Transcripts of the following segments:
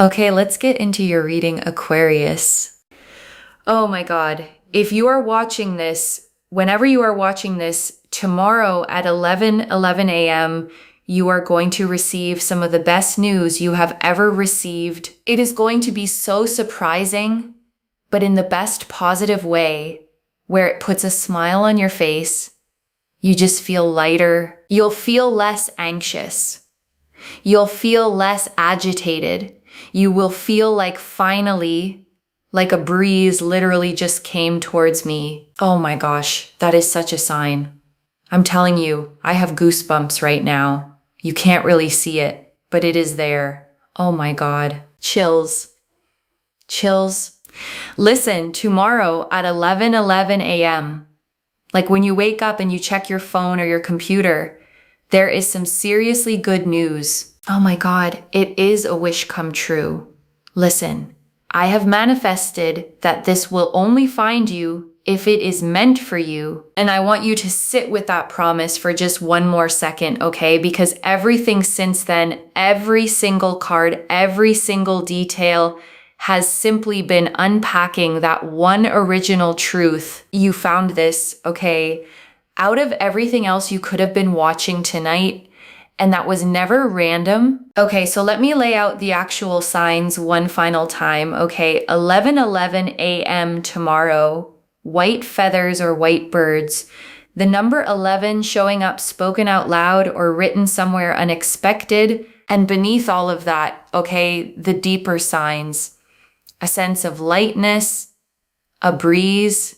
Okay, let's get into your reading, Aquarius. Oh my God. If you are watching this, whenever you are watching this, tomorrow at 11 a.m., you are going to receive some of the best news you have ever received. It is going to be so surprising, but in the best positive way, where it puts a smile on your face. You just feel lighter. You'll feel less anxious. You'll feel less agitated. You will feel like finally, like a breeze literally just came towards me. Oh my gosh, that is such a sign. I'm telling you, I have goosebumps right now. You can't really see it, but it is there. Oh my God. Chills. Chills. Listen, tomorrow at 11 a.m., like when you wake up and you check your phone or your computer, there is some seriously good news. Oh my God, it is a wish come true. Listen, I have manifested that this will only find you if it is meant for you. And I want you to sit with that promise for just one more second, okay? Because everything since then, every single card, every single detail has simply been unpacking that one original truth. You found this, okay? Out of everything else you could have been watching tonight, and that was never random. Okay, so let me lay out the actual signs one final time, okay? 11 a.m. tomorrow, white feathers or white birds. The number 11 showing up spoken out loud or written somewhere unexpected. And beneath all of that, okay, the deeper signs. A sense of lightness, a breeze,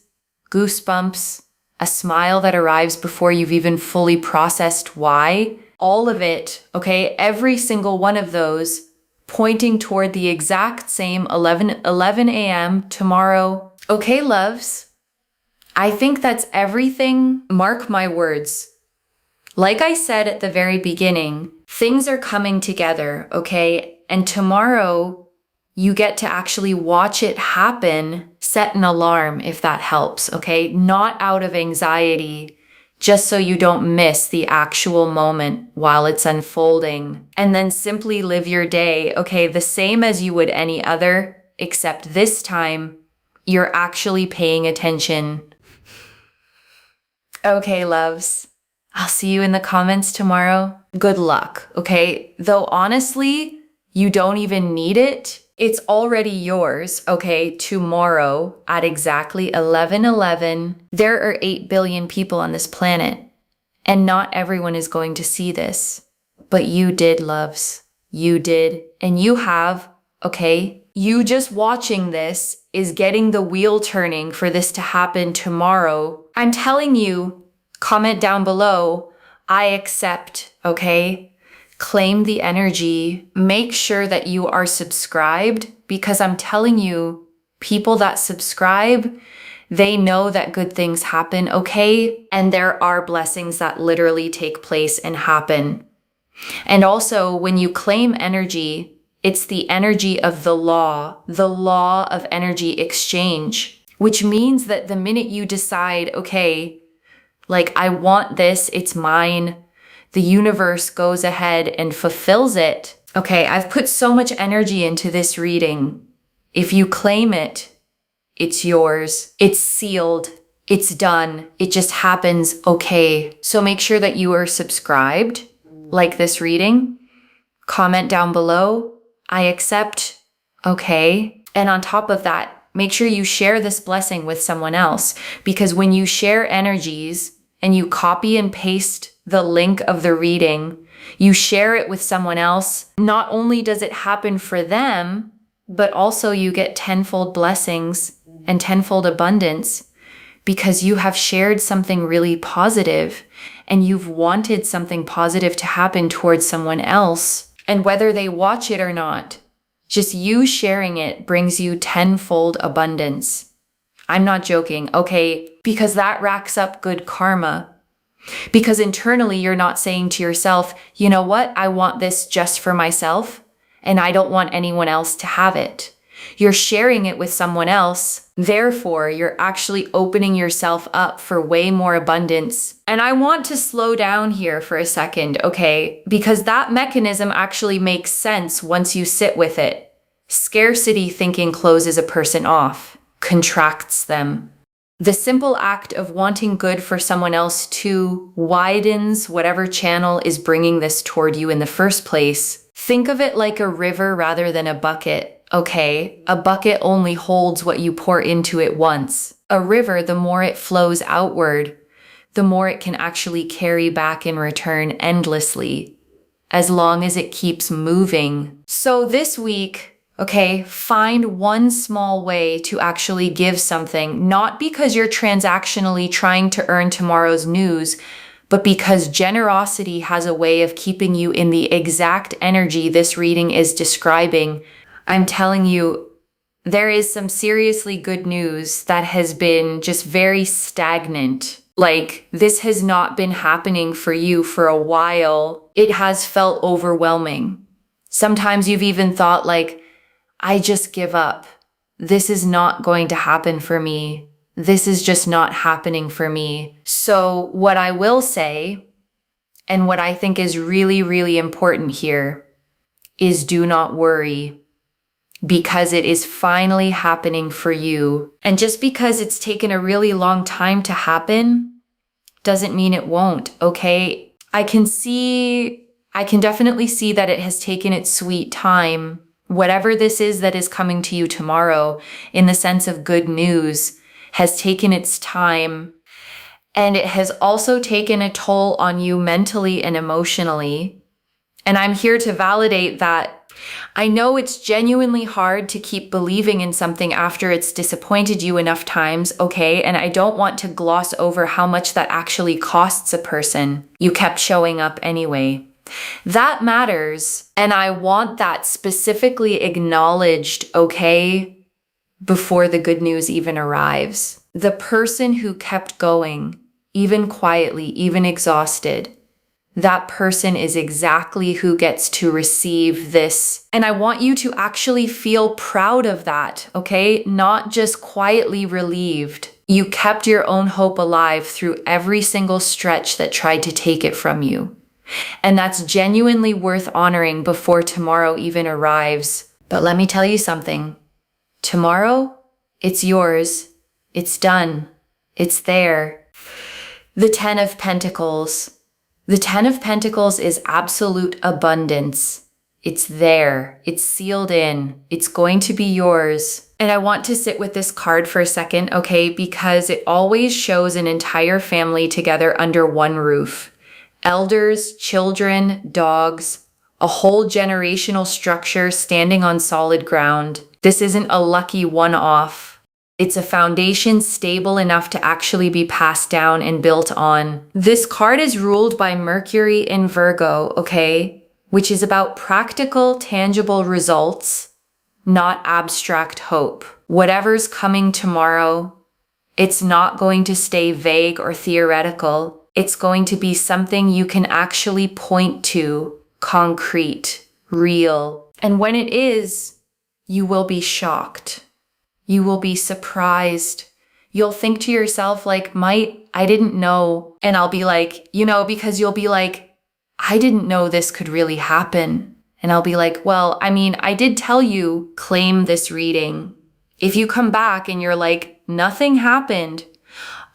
goosebumps, a smile that arrives before you've even fully processed why. All of it, okay, every single one of those pointing toward the exact same 11 a.m. tomorrow. Okay, loves, I think that's everything. Mark my words. Like I said at the very beginning, things are coming together, okay? And tomorrow you get to actually watch it happen. Set an alarm if that helps, okay? Not out of anxiety, just so you don't miss the actual moment while it's unfolding. And then simply live your day, okay, the same as you would any other, except this time you're actually paying attention. Okay, loves, I'll see you in the comments tomorrow. Good luck, okay? Though honestly, you don't even need it. It's already yours, okay, tomorrow at exactly 11:11. There are 8 billion people on this planet, and not everyone is going to see this. But you did, loves. You did. And you have, okay? You just watching this is getting the wheel turning for this to happen tomorrow. I'm telling you, comment down below, I accept, okay? Claim the energy. Make sure that you are subscribed, because I'm telling you, people that subscribe, they know that good things happen, okay? And there are blessings that literally take place and happen. And also, when you claim energy, it's the energy of the law of energy exchange, which means that the minute you decide, okay, like I want this, it's mine, the universe goes ahead and fulfills it. Okay, I've put so much energy into this reading. If you claim it, it's yours. It's sealed. It's done. It just happens, okay? So make sure that you are subscribed, like this reading. Comment down below, I accept, okay? And on top of that, make sure you share this blessing with someone else, because when you share energies and you copy and paste the link of the reading, you share it with someone else, not only does it happen for them, but also you get tenfold blessings and tenfold abundance, because you have shared something really positive and you've wanted something positive to happen towards someone else. And whether they watch it or not, just you sharing it brings you tenfold abundance. I'm not joking, okay? Because that racks up good karma. Because internally you're not saying to yourself, you know what, I want this just for myself and I don't want anyone else to have it. You're sharing it with someone else. Therefore, you're actually opening yourself up for way more abundance. And I want to slow down here for a second, okay? Because that mechanism actually makes sense once you sit with it. Scarcity thinking closes a person off, contracts them. The simple act of wanting good for someone else too widens whatever channel is bringing this toward you in the first place. Think of it like a river rather than a bucket, okay? A bucket only holds what you pour into it once. A river, the more it flows outward, the more it can actually carry back in return endlessly, as long as it keeps moving. So this week, okay, find one small way to actually give something, not because you're transactionally trying to earn tomorrow's news, but because generosity has a way of keeping you in the exact energy this reading is describing. I'm telling you, there is some seriously good news that has been just very stagnant. Like, this has not been happening for you for a while. It has felt overwhelming. Sometimes you've even thought like, I just give up. This is not going to happen for me. This is just not happening for me. So what I will say, and what I think is really, really important here, is do not worry, because it is finally happening for you. And just because it's taken a really long time to happen doesn't mean it won't, okay? I can definitely see that it has taken its sweet time. Whatever this is that is coming to you tomorrow, in the sense of good news, has taken its time. And it has also taken a toll on you mentally and emotionally. And I'm here to validate that. I know it's genuinely hard to keep believing in something after it's disappointed you enough times, okay? And I don't want to gloss over how much that actually costs a person. You kept showing up anyway. That matters, and I want that specifically acknowledged, okay, before the good news even arrives. The person who kept going, even quietly, even exhausted, that person is exactly who gets to receive this. And I want you to actually feel proud of that, okay? Not just quietly relieved. You kept your own hope alive through every single stretch that tried to take it from you. And that's genuinely worth honoring before tomorrow even arrives. But let me tell you something. Tomorrow, it's yours. It's done. It's there. The Ten of Pentacles. The Ten of Pentacles is absolute abundance. It's there. It's sealed in. It's going to be yours. And I want to sit with this card for a second, okay? Because it always shows an entire family together under one roof. Elders, children, dogs, a whole generational structure standing on solid ground. This isn't a lucky one-off. It's a foundation stable enough to actually be passed down and built on. This card is ruled by Mercury in Virgo, okay? Which is about practical, tangible results, not abstract hope. Whatever's coming tomorrow, it's not going to stay vague or theoretical. It's going to be something you can actually point to, concrete, real. And when it is, you will be shocked. You will be surprised. You'll think to yourself like, I didn't know. And I'll be like, because you'll be like, I didn't know this could really happen. And I'll be like, well, I did tell you, claim this reading. If you come back and you're like, nothing happened,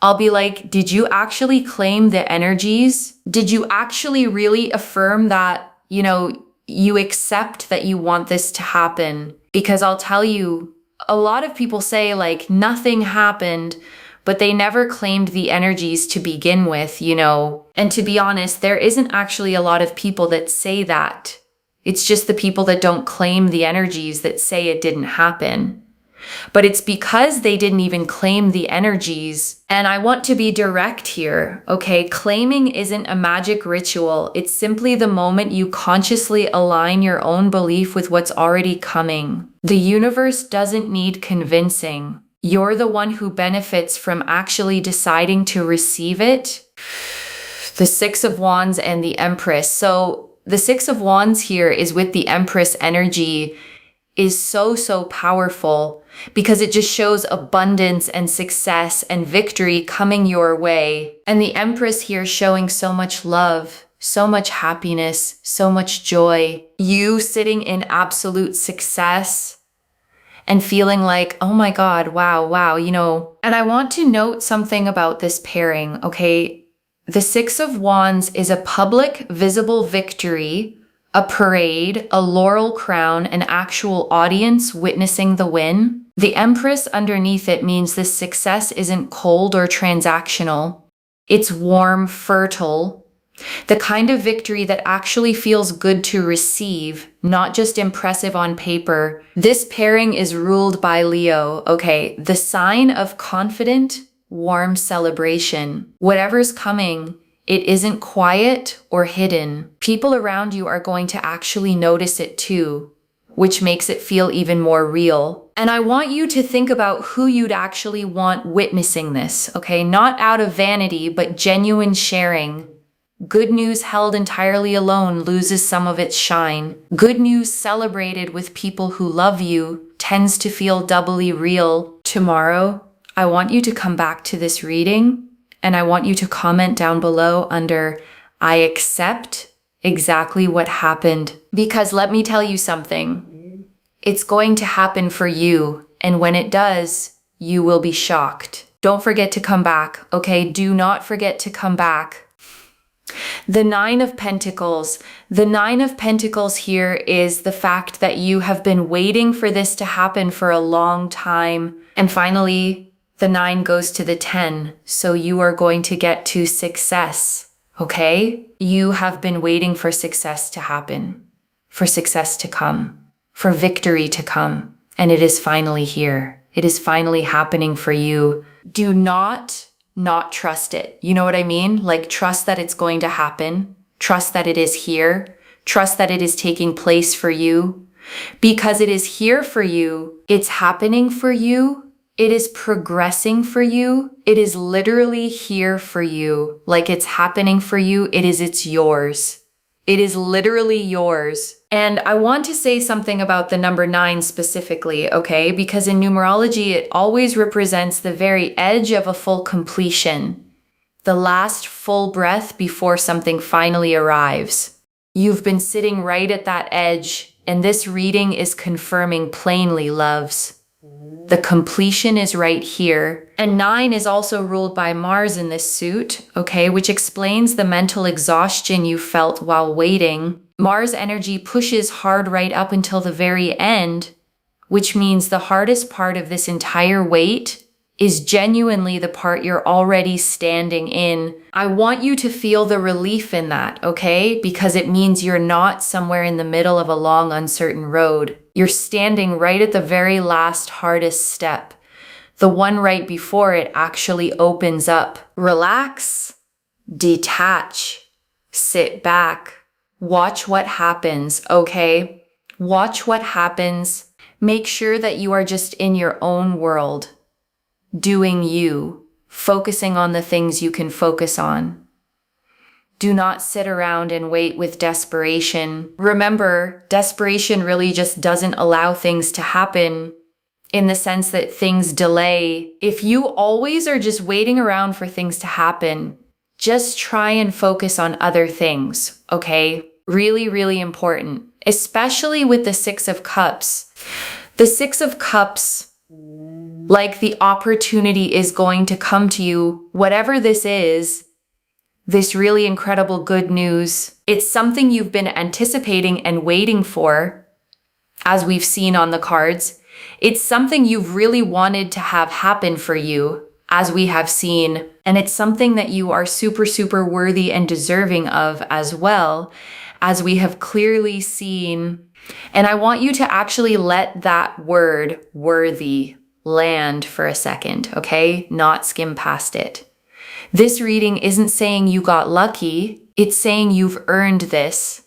I'll be like, did you actually claim the energies? Did you actually really affirm that, you accept that you want this to happen? Because I'll tell you, a lot of people say like nothing happened, but they never claimed the energies to begin with, And to be honest, there isn't actually a lot of people that say that. It's just the people that don't claim the energies that say it didn't happen. But it's because they didn't even claim the energies. And I want to be direct here, okay? Claiming isn't a magic ritual. It's simply the moment you consciously align your own belief with what's already coming. The universe doesn't need convincing. You're the one who benefits from actually deciding to receive it. The Six of Wands and the Empress. So the Six of Wands here is with the Empress energy, is so powerful because it just shows abundance and success and victory coming your way. And the Empress here showing so much love, so much happiness, so much joy. You sitting in absolute success, and feeling like, oh my God, wow, And I want to note something about this pairing, okay? The Six of Wands is a public, visible victory, a parade, a laurel crown, an actual audience witnessing the win. The Empress underneath it means this success isn't cold or transactional. It's warm, fertile, the kind of victory that actually feels good to receive, not just impressive on paper. This pairing is ruled by Leo, okay? The sign of confident, warm celebration. Whatever's coming, it isn't quiet or hidden. People around you are going to actually notice it too, which makes it feel even more real. And I want you to think about who you'd actually want witnessing this, okay? Not out of vanity, but genuine sharing. Good news held entirely alone loses some of its shine. Good news celebrated with people who love you tends to feel doubly real. Tomorrow, I want you to come back to this reading, and I want you to comment down below under, I accept exactly what happened. Because let me tell you something. It's going to happen for you, and when it does, you will be shocked. Don't forget to come back, okay? Do not forget to come back. The Nine of Pentacles. The Nine of Pentacles here is the fact that you have been waiting for this to happen for a long time. And finally, the 9 goes to the 10. So you are going to get to success, okay? You have been waiting for success to happen, for success to come, for victory to come. And it is finally here. It is finally happening for you. Do not trust it. You know what I mean? Like, trust that it's going to happen. Trust that it is here. Trust that it is taking place for you. Because it is here for you. It's happening for you. It is progressing for you. It is literally here for you. Like, it's happening for you. It's yours. It is literally yours. And I want to say something about the number 9 specifically, okay? Because in numerology, it always represents the very edge of a full completion, the last full breath before something finally arrives. You've been sitting right at that edge, and this reading is confirming plainly, loves. The completion is right here. And 9 is also ruled by Mars in this suit, okay, which explains the mental exhaustion you felt while waiting. Mars energy pushes hard right up until the very end, which means the hardest part of this entire wait is genuinely the part you're already standing in. I want you to feel the relief in that, okay? Because it means you're not somewhere in the middle of a long, uncertain road. You're standing right at the very last, hardest step. The one right before it actually opens up. Relax, detach, sit back, watch what happens, okay? Watch what happens. Make sure that you are just in your own world, doing you, focusing on the things you can focus on. Do not sit around and wait with desperation. Remember, desperation really just doesn't allow things to happen, in the sense that things delay. If you always are just waiting around for things to happen, just try and focus on other things, okay? Really, really important, especially with the 6 of Cups. The 6 of Cups, like, the opportunity is going to come to you, whatever this is, this really incredible good news. It's something you've been anticipating and waiting for, as we've seen on the cards. It's something you've really wanted to have happen for you, as we have seen. And it's something that you are super, super worthy and deserving of as well, as we have clearly seen. And I want you to actually let that word, worthy, land for a second, okay? Not skim past it. This reading isn't saying you got lucky. It's saying you've earned this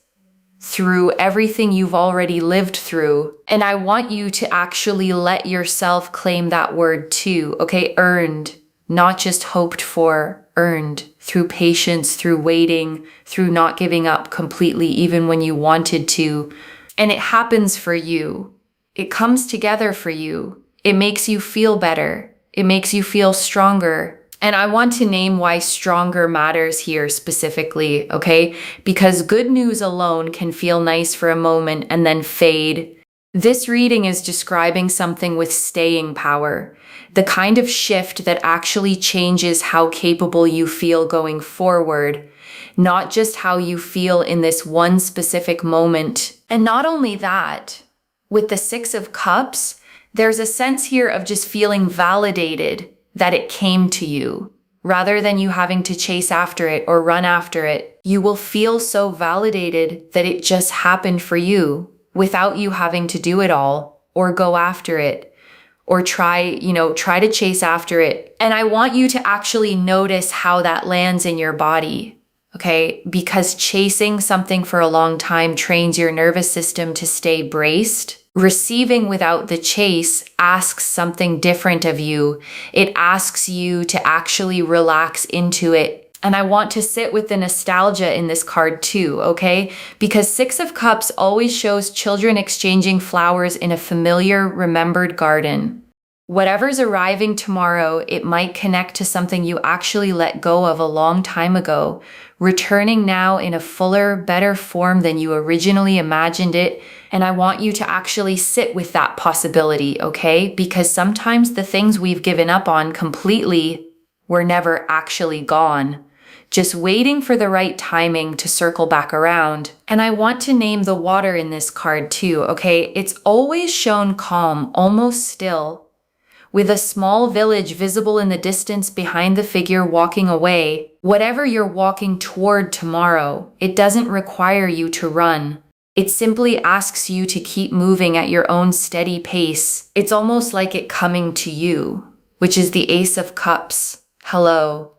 through everything you've already lived through. And I want you to actually let yourself claim that word too, okay? Earned, not just hoped for, earned through patience, through waiting, through not giving up completely, even when you wanted to. And it happens for you. It comes together for you. It makes you feel better. It makes you feel stronger. And I want to name why stronger matters here specifically, okay? Because good news alone can feel nice for a moment and then fade. This reading is describing something with staying power, the kind of shift that actually changes how capable you feel going forward, not just how you feel in this one specific moment. And not only that, with the Six of Cups, there's a sense here of just feeling validated that it came to you. Rather than you having to chase after it or run after it, you will feel so validated that it just happened for you without you having to do it all or go after it or try to chase after it. And I want you to actually notice how that lands in your body, okay? Because chasing something for a long time trains your nervous system to stay braced. Receiving without the chase asks something different of you. It asks you to actually relax into it. And I want to sit with the nostalgia in this card too, okay? Because Six of Cups always shows children exchanging flowers in a familiar, remembered garden. Whatever's arriving tomorrow, it might connect to something you actually let go of a long time ago, returning now in a fuller, better form than you originally imagined it. And I want you to actually sit with that possibility, okay? Because sometimes the things we've given up on completely were never actually gone, just waiting for the right timing to circle back around. And I want to name the water in this card too, okay? It's always shown calm, almost still, with a small village visible in the distance behind the figure walking away. Whatever you're walking toward tomorrow, it doesn't require you to run. It simply asks you to keep moving at your own steady pace. It's almost like it coming to you, which is the Ace of Cups. Hello.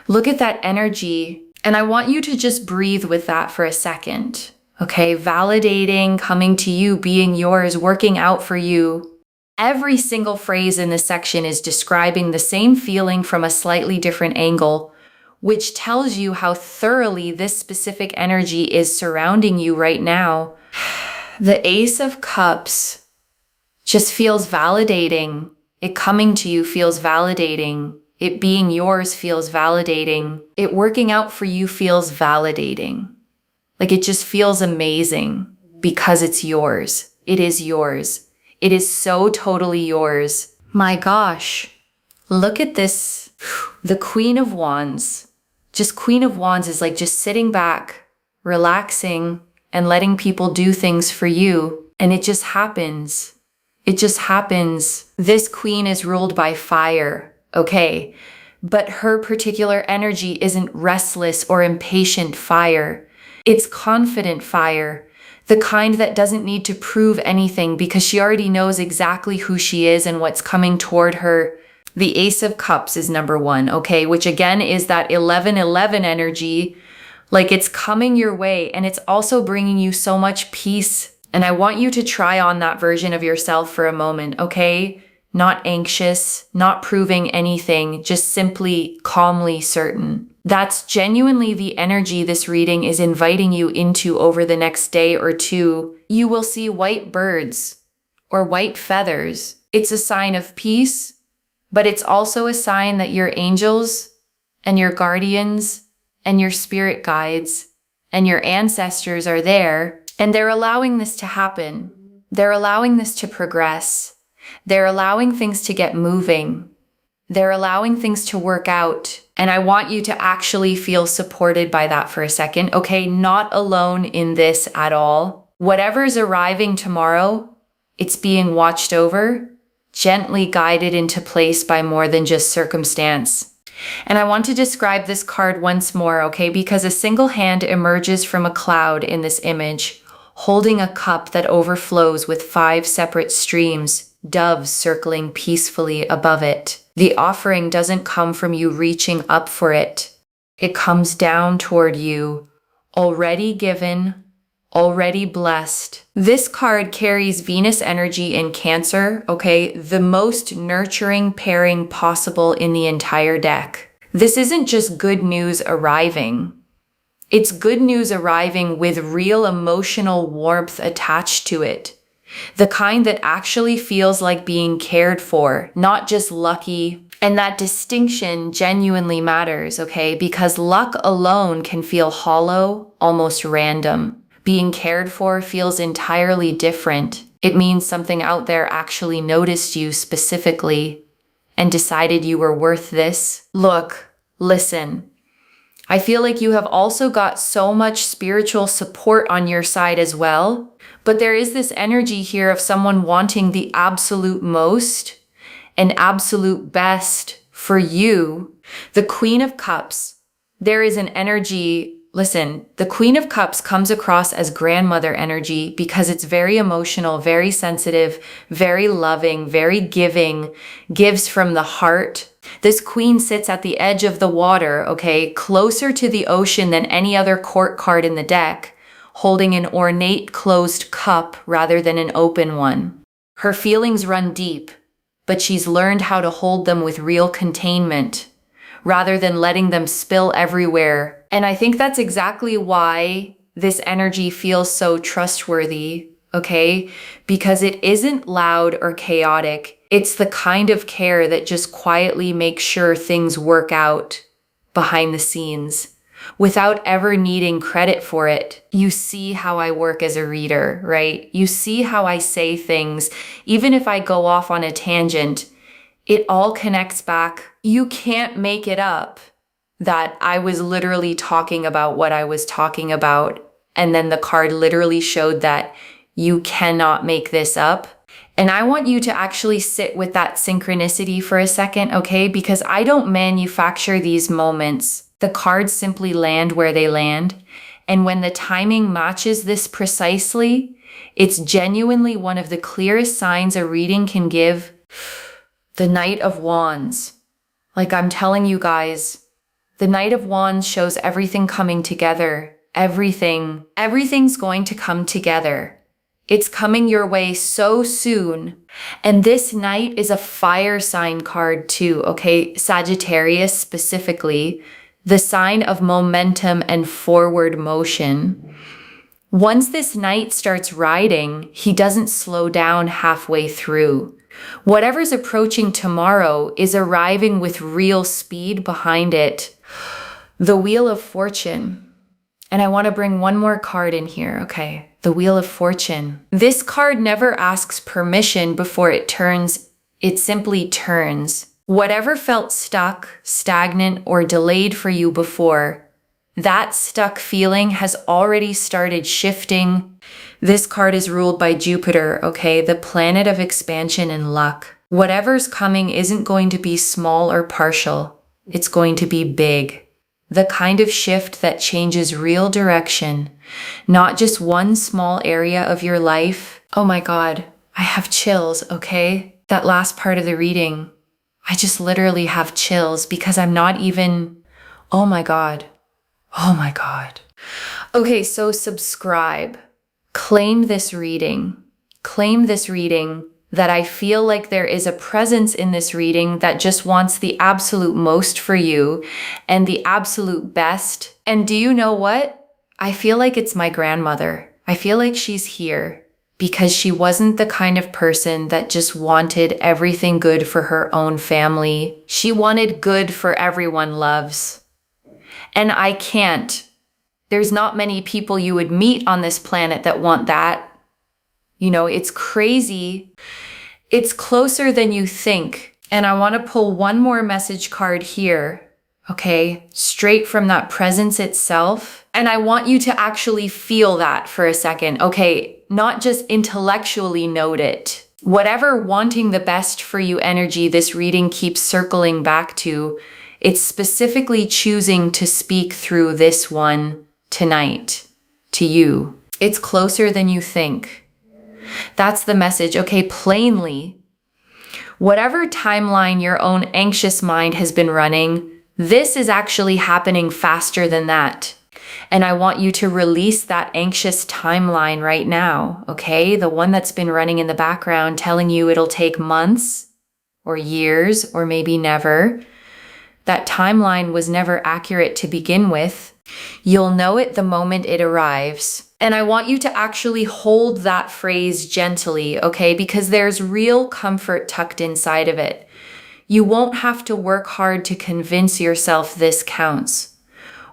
Look at that energy, and I want you to just breathe with that for a second. Okay, validating, coming to you, being yours, working out for you. Every single phrase in this section is describing the same feeling from a slightly different angle, which tells you how thoroughly this specific energy is surrounding you right now. The Ace of Cups just feels validating. It coming to you feels validating. It being yours feels validating. It working out for you feels validating. Like it just feels amazing because it's yours. It is yours. It is so totally yours. My gosh, look at this. The Queen of Wands. Just Queen of Wands is like just sitting back, relaxing, and letting people do things for you. And it just happens. It just happens. This queen is ruled by fire, okay? But her particular energy isn't restless or impatient fire. It's confident fire. The kind that doesn't need to prove anything because she already knows exactly who she is and what's coming toward her. The Ace of Cups is number one, okay? Which again is that 11-11 energy. Like it's coming your way and it's also bringing you so much peace. And I want you to try on that version of yourself for a moment, okay? Not anxious, not proving anything, just simply calmly certain. That's genuinely the energy this reading is inviting you into over the next day or two. You will see white birds or white feathers. It's a sign of peace, but it's also a sign that your angels and your guardians and your spirit guides and your ancestors are there, and they're allowing this to happen. They're allowing this to progress. They're allowing things to get moving. They're allowing things to work out. And I want you to actually feel supported by that for a second, okay? Not alone in this at all. Whatever's arriving tomorrow, it's being watched over, gently guided into place by more than just circumstance. And I want to describe this card once more, okay? Because a single hand emerges from a cloud in this image, holding a cup that overflows with 5 separate streams, doves circling peacefully above it. The offering doesn't come from you reaching up for it. It comes down toward you, already given, already blessed. This card carries Venus energy in Cancer, okay? The most nurturing pairing possible in the entire deck. This isn't just good news arriving. It's good news arriving with real emotional warmth attached to it. The kind that actually feels like being cared for, not just lucky. And that distinction genuinely matters, okay? Because luck alone can feel hollow, almost random. Being cared for feels entirely different. It means something out there actually noticed you specifically and decided you were worth this. Look, listen. I feel like you have also got so much spiritual support on your side as well. But there is this energy here of someone wanting the absolute most and absolute best for you. The Queen of Cups. There is an energy. Listen, the Queen of Cups comes across as grandmother energy because it's very emotional, very sensitive, very loving, very giving, gives from the heart. This queen sits at the edge of the water, okay, closer to the ocean than any other court card in the deck, holding an ornate closed cup rather than an open one. Her feelings run deep, but she's learned how to hold them with real containment, rather than letting them spill everywhere. And I think that's exactly why this energy feels so trustworthy, okay? Because it isn't loud or chaotic. It's the kind of care that just quietly makes sure things work out behind the scenes without ever needing credit for it. You see how I work as a reader, right? You see how I say things. Even if I go off on a tangent, it all connects back. You can't make it up that I was literally talking about what I was talking about. And then the card literally showed that you cannot make this up. And I want you to actually sit with that synchronicity for a second, okay? Because I don't manufacture these moments. The cards simply land where they land. And when the timing matches this precisely, it's genuinely one of the clearest signs a reading can give. The Knight of Wands. Like I'm telling you guys, the Knight of Wands shows everything coming together. Everything's going to come together. It's coming your way so soon. And this Knight is a fire sign card too, okay? Sagittarius specifically, the sign of momentum and forward motion. Once this Knight starts riding, he doesn't slow down halfway through. Whatever's approaching tomorrow is arriving with real speed behind it. The Wheel of Fortune. And I want to bring one more card in here, okay? The Wheel of Fortune. This card never asks permission before it turns. It simply turns. Whatever felt stuck, stagnant, or delayed for you before, that stuck feeling has already started shifting. This card is ruled by Jupiter, okay? The planet of expansion and luck. Whatever's coming isn't going to be small or partial. It's going to be big. The kind of shift that changes real direction, not just one small area of your life. Oh my God, I have chills, okay? That last part of the reading, I just literally have chills because I'm not even, oh my God. Oh my God. Okay, so subscribe. Claim this reading. Claim this reading that I feel like there is a presence in this reading that just wants the absolute most for you and the absolute best. And do you know what? I feel like it's my grandmother. I feel like she's here because she wasn't the kind of person that just wanted everything good for her own family. She wanted good for everyone loves. And I can't. There's not many people you would meet on this planet that want that. You know, it's crazy. It's closer than you think. And I want to pull one more message card here, okay? Straight from that presence itself. And I want you to actually feel that for a second, okay? Not just intellectually note it. Whatever wanting the best for you energy this reading keeps circling back to, it's specifically choosing to speak through this one tonight to you. It's closer than you think. That's the message, okay? Plainly, whatever timeline your own anxious mind has been running, this is actually happening faster than that. And I want you to release that anxious timeline right now, okay? The one that's been running in the background telling you it'll take months or years or maybe never. That timeline was never accurate to begin with. You'll know it the moment it arrives. And I want you to actually hold that phrase gently, okay? Because there's real comfort tucked inside of it. You won't have to work hard to convince yourself this counts,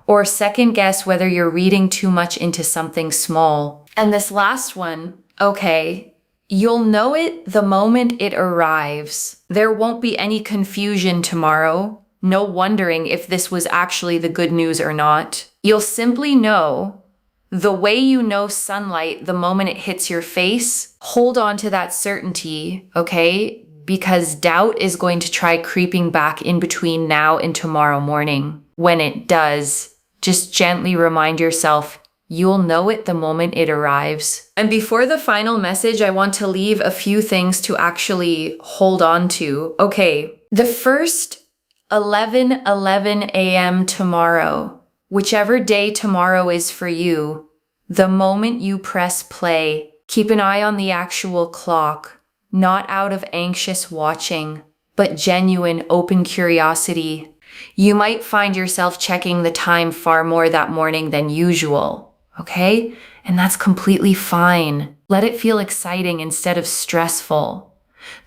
or second guess whether you're reading too much into something small. And this last one, okay, You'll know it the moment it arrives. There won't be any confusion tomorrow. No wondering if this was actually the good news or not. You'll simply know the way you know sunlight the moment it hits your face. Hold on to that certainty, okay? Because doubt is going to try creeping back in between now and tomorrow morning. When it does, just gently remind yourself, you'll know it the moment it arrives. And before the final message, I want to leave a few things to actually hold on to. Okay, the first 11:11 a.m. tomorrow, whichever day tomorrow is for you, the moment you press play, keep an eye on the actual clock, not out of anxious watching, but genuine open curiosity. You might find yourself checking the time far more that morning than usual, okay? And that's completely fine. Let it feel exciting instead of stressful.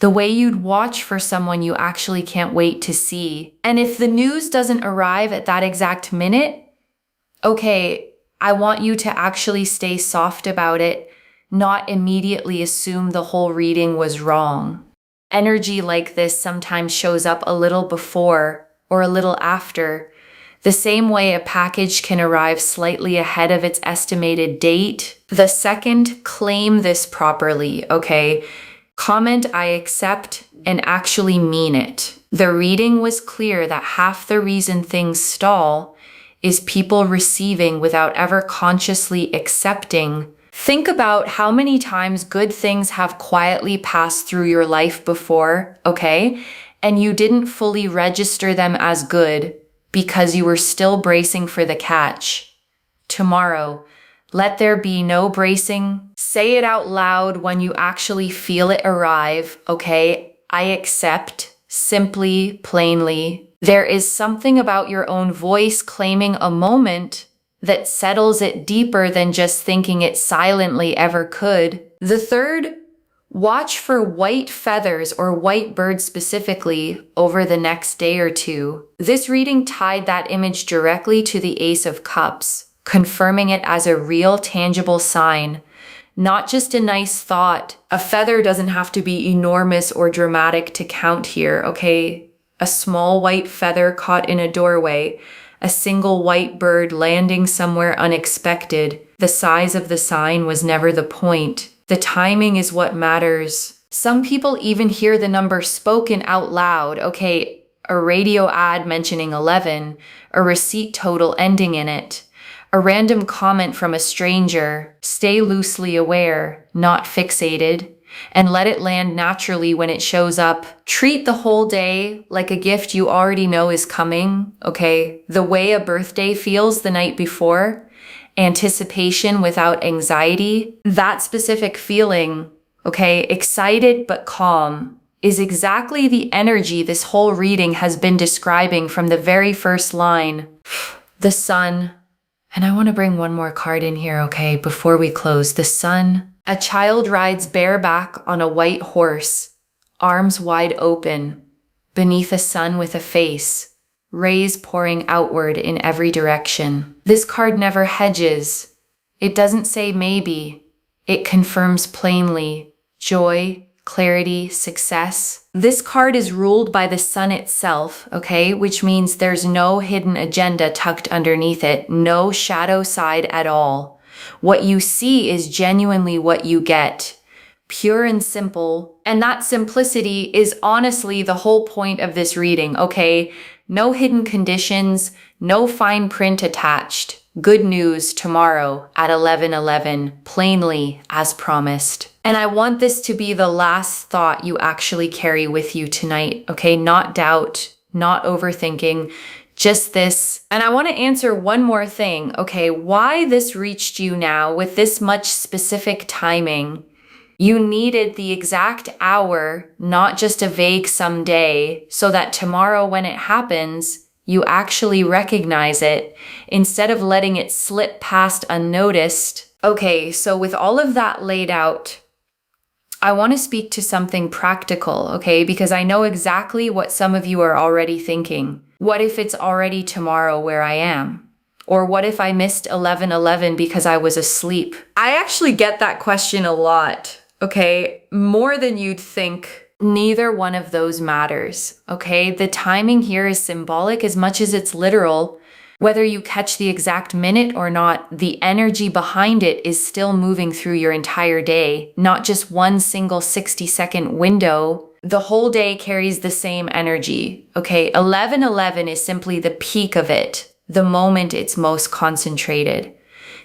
The way you'd watch for someone you actually can't wait to see. And if the news doesn't arrive at that exact minute, okay, I want you to actually stay soft about it, not immediately assume the whole reading was wrong. Energy like this sometimes shows up a little before or a little after, the same way a package can arrive slightly ahead of its estimated date. The second, claim this properly, okay? Comment I accept and actually mean it. The reading was clear that half the reason things stall is people receiving without ever consciously accepting. Think about how many times good things have quietly passed through your life before, okay? And you didn't fully register them as good because you were still bracing for the catch. Tomorrow, let there be no bracing. Say it out loud when you actually feel it arrive, okay? I accept, simply, plainly. There is something about your own voice claiming a moment that settles it deeper than just thinking it silently ever could. The third, watch for white feathers or white birds specifically over the next day or two. This reading tied that image directly to the Ace of Cups, confirming it as a real tangible sign, not just a nice thought. A feather doesn't have to be enormous or dramatic to count here, okay? A small white feather caught in a doorway, a single white bird landing somewhere unexpected. The size of the sign was never the point. The timing is what matters. Some people even hear the number spoken out loud. Okay, a radio ad mentioning 11, a receipt total ending in it, a random comment from a stranger. Stay loosely aware, not fixated, and let it land naturally when it shows up. Treat the whole day like a gift you already know is coming, okay? The way a birthday feels the night before. Anticipation without anxiety, that specific feeling, okay, excited but calm, is exactly the energy this whole reading has been describing from the very first line. The sun, and I want to bring one more card in here, okay, before we close. The sun, a child rides bareback on a white horse, arms wide open, beneath a sun with a face. Rays pouring outward in every direction. This card never hedges. It doesn't say maybe. It confirms plainly joy, clarity, success. This card is ruled by the sun itself, okay? Which means there's no hidden agenda tucked underneath it, no shadow side at all. What you see is genuinely what you get. Pure and simple. And that simplicity is honestly the whole point of this reading, okay? No hidden conditions, no fine print attached. Good news tomorrow at 11:11, plainly as promised. And I want this to be the last thought you actually carry with you tonight, okay? Not doubt, not overthinking, just this. And I want to answer one more thing, okay? Why this reached you now with this much specific timing? You needed the exact hour, not just a vague someday, so that tomorrow when it happens, you actually recognize it instead of letting it slip past unnoticed. Okay, so with all of that laid out, I want to speak to something practical, okay? Because I know exactly what some of you are already thinking. What if it's already tomorrow where I am? Or what if I missed 11:11 because I was asleep? I actually get that question a lot. okay? More than you'd think. Neither one of those matters, okay? The timing here is symbolic as much as it's literal. Whether you catch the exact minute or not, the energy behind it is still moving through your entire day, not just one single 60-second window. The whole day carries the same energy, okay? 11:11 is simply the peak of it, the moment it's most concentrated.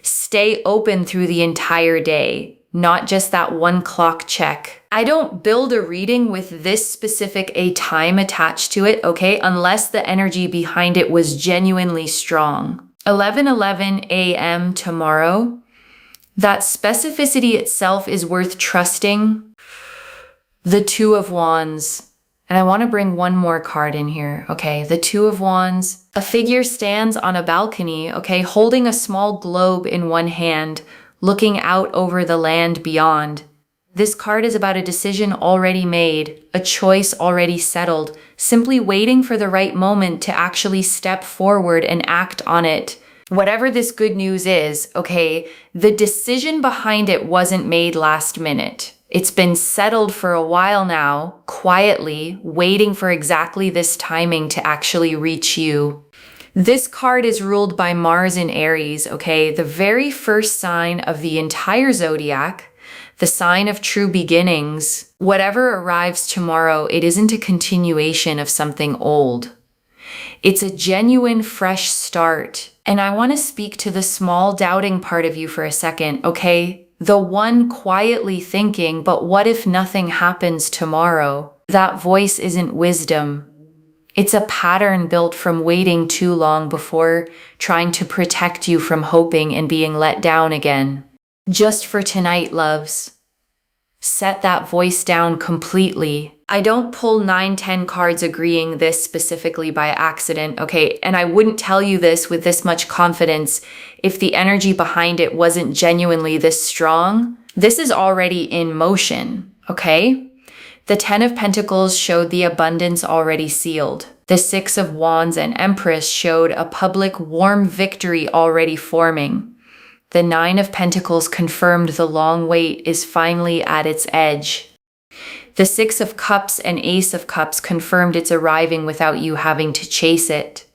Stay open through the entire day, not just that one clock check. I don't build a reading with this specific a time attached to it, okay? Unless the energy behind it was genuinely strong. 11:11 a.m. tomorrow, that specificity itself is worth trusting. The Two of Wands. And I want to bring one more card in here, okay? The Two of Wands. A figure stands on a balcony, okay, holding a small globe in one hand, looking out over the land beyond. This card is about a decision already made, a choice already settled, simply waiting for the right moment to actually step forward and act on it. Whatever this good news is, okay, the decision behind it wasn't made last minute. It's been settled for a while now, quietly, waiting for exactly this timing to actually reach you. This card is ruled by Mars in Aries, okay? The very first sign of the entire zodiac, the sign of true beginnings. Whatever arrives tomorrow, it isn't a continuation of something old. It's a genuine fresh start. And I want to speak to the small doubting part of you for a second, okay? The one quietly thinking, but what if nothing happens tomorrow? That voice isn't wisdom. It's a pattern built from waiting too long before, trying to protect you from hoping and being let down again. Just for tonight, loves. Set that voice down completely. I don't pull 9-10 cards agreeing this specifically by accident, okay? And I wouldn't tell you this with this much confidence if the energy behind it wasn't genuinely this strong. This is already in motion, okay? The 10 of Pentacles showed the abundance already sealed. The 6 of Wands and Empress showed a public warm victory already forming. The 9 of Pentacles confirmed the long wait is finally at its edge. The 6 of Cups and Ace of Cups confirmed it's arriving without you having to chase it.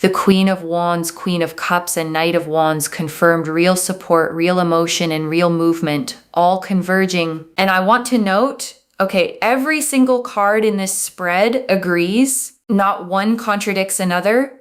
The Queen of Wands, Queen of Cups, and Knight of Wands confirmed real support, real emotion, and real movement, all converging. And I want to note, okay, every single card in this spread agrees. Not one contradicts another.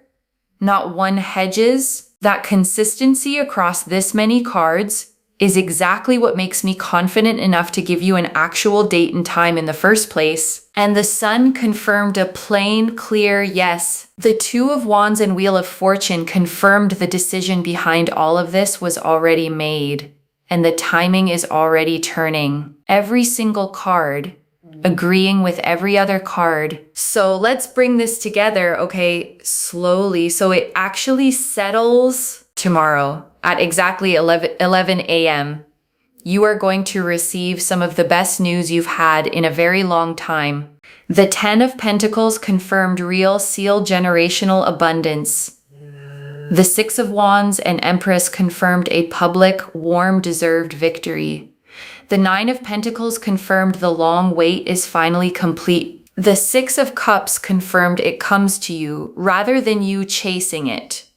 Not one hedges. That consistency across this many cards is exactly what makes me confident enough to give you an actual date and time in the first place. And the Sun confirmed a plain, clear yes. The Two of Wands and Wheel of Fortune confirmed the decision behind all of this was already made. And the timing is already turning. Every single card agreeing with every other card. So let's bring this together, okay, slowly. So it actually settles tomorrow at exactly 11 a.m. You are going to receive some of the best news you've had in a very long time. The 10 of Pentacles confirmed real sealed generational abundance. The 6 of Wands and Empress confirmed a public, warm, deserved victory. The 9 of Pentacles confirmed the long wait is finally complete. The 6 of Cups confirmed it comes to you rather than you chasing it.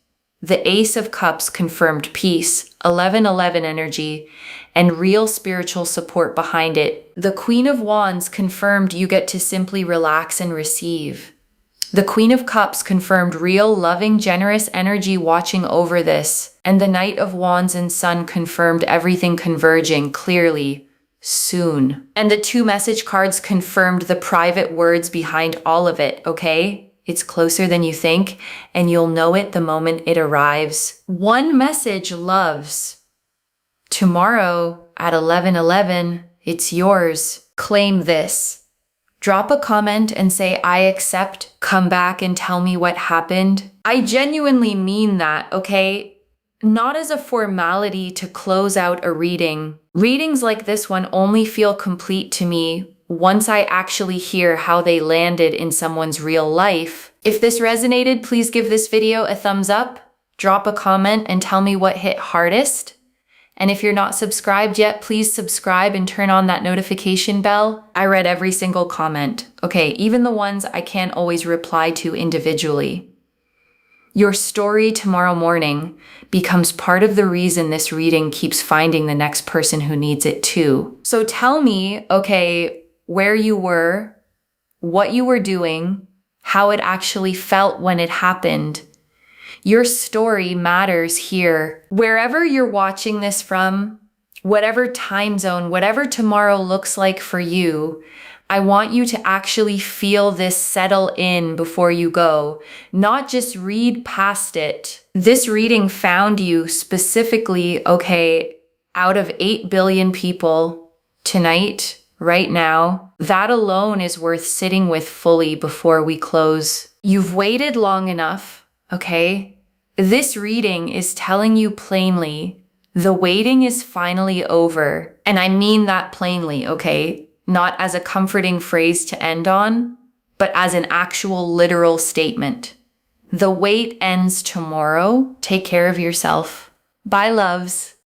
The Ace of Cups confirmed peace, 11-11 energy, and real spiritual support behind it. The Queen of Wands confirmed you get to simply relax and receive. The Queen of Cups confirmed real, loving, generous energy watching over this. And the Knight of Wands and Sun confirmed everything converging clearly, soon. And the 2 message cards confirmed the private words behind all of it, okay? It's closer than you think, and you'll know it the moment it arrives. One message, loves. Tomorrow at 11:11, it's yours. Claim this. Drop a comment and say, I accept. Come back and tell me what happened. I genuinely mean that, okay? Not as a formality to close out a reading. Readings like this one only feel complete to me once I actually hear how they landed in someone's real life. If this resonated, please give this video a thumbs up, drop a comment, and tell me what hit hardest. And if you're not subscribed yet, please subscribe and turn on that notification bell. I read every single comment. Okay, even the ones I can't always reply to individually. Your story tomorrow morning becomes part of the reason this reading keeps finding the next person who needs it too. So tell me, okay, where you were, what you were doing, how it actually felt when it happened. Your story matters here. Wherever you're watching this from, whatever time zone, whatever tomorrow looks like for you, I want you to actually feel this settle in before you go, not just read past it. This reading found you specifically, okay, out of 8 billion people tonight, right now. That alone is worth sitting with fully before we close. You've waited long enough, okay? This reading is telling you plainly, the waiting is finally over. And I mean that plainly, okay? Not as a comforting phrase to end on, but as an actual literal statement. The wait ends tomorrow. Take care of yourself. Bye, loves.